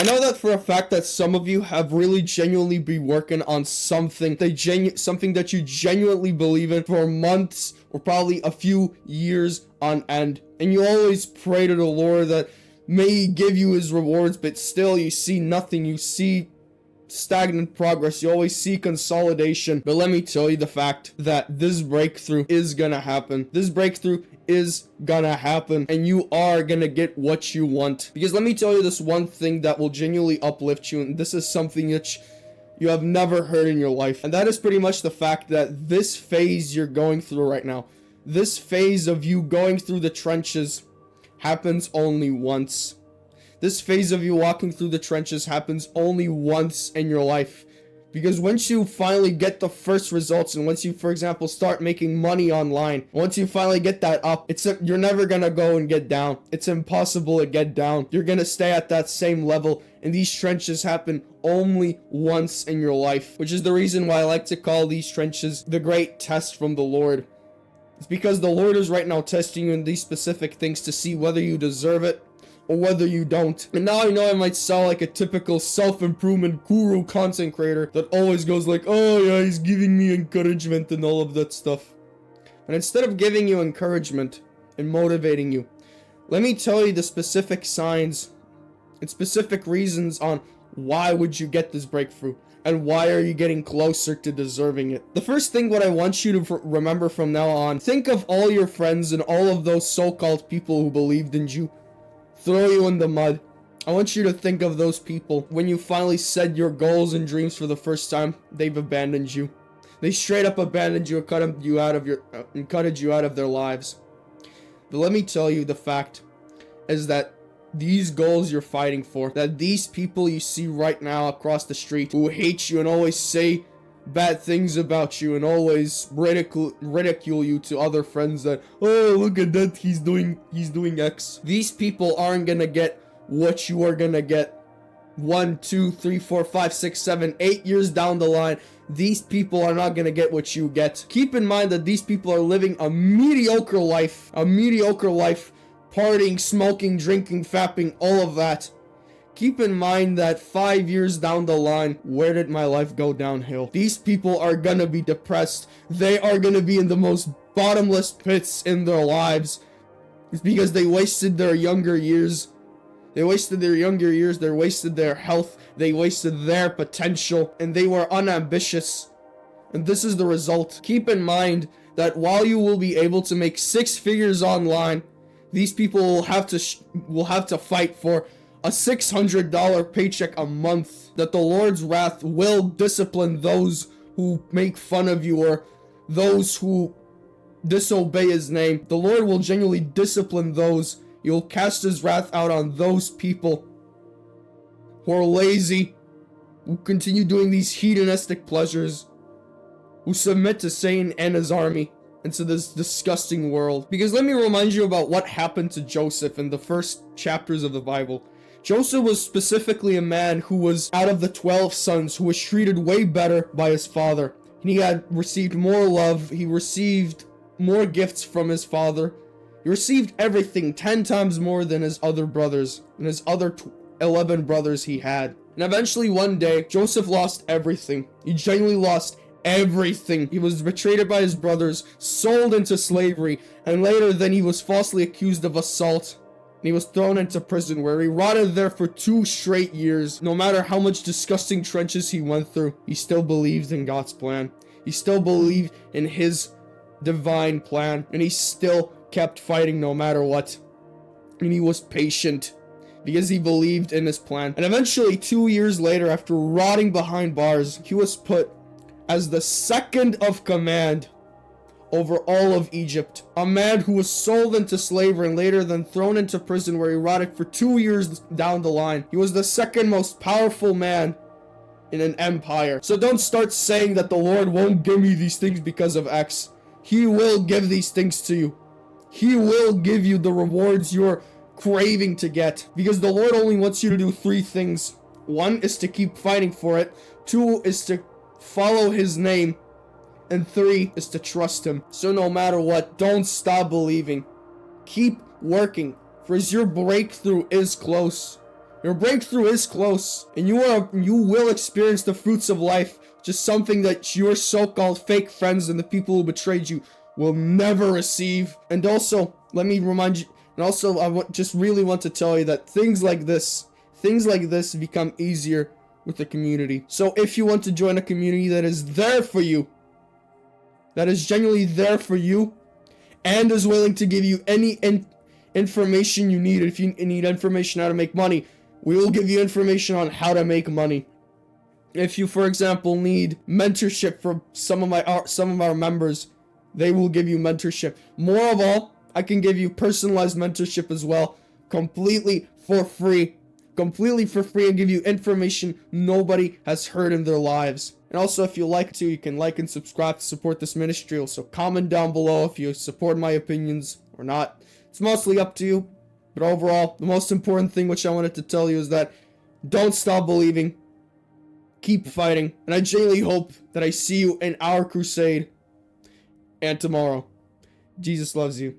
know that for a fact that some of you have really genuinely been working on something, something that you genuinely believe in for months or probably a few years on end. And you always pray to the Lord that may He give you His rewards, but still you see nothing. You see stagnant progress. You always see consolidation. But let me tell you the fact that this breakthrough is gonna happen. This breakthrough is gonna happen, and you are gonna get what you want. Because let me tell you this one thing that will genuinely uplift you, and this is something that you have never heard in your life, and that is pretty much the fact that this phase you're going through right now, this phase of you going through the trenches, happens only once. This phase of you walking through the trenches happens only once in your life. Because once you finally get the first results, and once you, for example, start making money online, once you finally get that up, you're never gonna go and get down. It's impossible to get down. You're gonna stay at that same level, and these trenches happen only once in your life, which is the reason why I like to call these trenches the great test from the Lord. It's because the Lord is right now testing you in these specific things to see whether you deserve it or whether you don't. And now I know I might sound like a typical self-improvement guru content creator that always goes like, oh yeah, he's giving me encouragement and all of that stuff. And instead of giving you encouragement and motivating you, let me tell you the specific signs and specific reasons on why would you get this breakthrough and why are you getting closer to deserving it. The first thing what I want you to remember from now on, think of all your friends and all of those so-called people who believed in you, throw you in the mud. I want you to think of those people when you finally said your goals and dreams for the first time. They've abandoned you. They straight up abandoned you and cutted you out of their lives. But let me tell you, the fact is that these goals you're fighting for, that these people you see right now across the street who hate you and always say bad things about you and always ridicule you to other friends that, oh, look at that, he's doing X. These people aren't gonna get what you are gonna get 1, 2, 3, 4, 5, 6, 7, 8 years down the line. These people are not gonna get what you get. Keep in mind that these people are living a mediocre life, partying, smoking, drinking, fapping, all of that. Keep in mind that 5 years down the line, where did my life go downhill? These people are gonna be depressed. They are gonna be in the most bottomless pits in their lives. It's because they wasted their younger years. They wasted their health, they wasted their potential, and they were unambitious. And this is the result. Keep in mind that while you will be able to make 6 figures online, these people will have to fight for a $600 paycheck a month. That the Lord's wrath will discipline those who make fun of you or those who disobey His name. The Lord will genuinely discipline those. He'll cast His wrath out on those people who are lazy, who continue doing these hedonistic pleasures, who submit to Satan and his army, and to this disgusting world. Because let me remind you about what happened to Joseph in the first chapters of the Bible. Joseph was specifically a man who was out of the 12 sons, who was treated way better by his father. And he had received more love, he received more gifts from his father. He received everything 10 times more than his other brothers, and his other 11 brothers he had. And eventually one day, Joseph lost everything. He genuinely lost everything. He was betrayed by his brothers, sold into slavery, and later then he was falsely accused of assault. And he was thrown into prison, where he rotted there for 2 straight years. No matter how much disgusting trenches he went through, he still believed in God's plan. He still believed in His divine plan, and he still kept fighting no matter what. And he was patient because he believed in His plan. And eventually, 2 years later, after rotting behind bars, he was put as the second of command over all of Egypt. A man who was sold into slavery and later then thrown into prison, where he rotted for 2 years down the line. He was the second most powerful man in an empire. So don't start saying that the Lord won't give me these things because of X. He will give these things to you. He will give you the rewards you're craving to get. Because the Lord only wants you to do 3 things. 1 is to keep fighting for it. 2 is to follow His name. And 3 is to trust Him. So no matter what, don't stop believing. Keep working, for as your breakthrough is close. Your breakthrough is close, and you will experience the fruits of life, just something that your so-called fake friends and the people who betrayed you will never receive. And also, let me remind you, and also just really want to tell you that things like this become easier with the community. So if you want to join a community that is there for you, that is genuinely there for you, and is willing to give you any information you need. If you need information how to make money, we will give you information on how to make money. If you, for example, need mentorship from some of our members, they will give you mentorship. More of all, I can give you personalized mentorship as well, completely for free, and give you information nobody has heard in their lives. And also, if you like to, you can like and subscribe to support this ministry. Also, comment down below if you support my opinions or not. It's mostly up to you. But overall, the most important thing which I wanted to tell you is that don't stop believing. Keep fighting. And I genuinely hope that I see you in our crusade and tomorrow. Jesus loves you.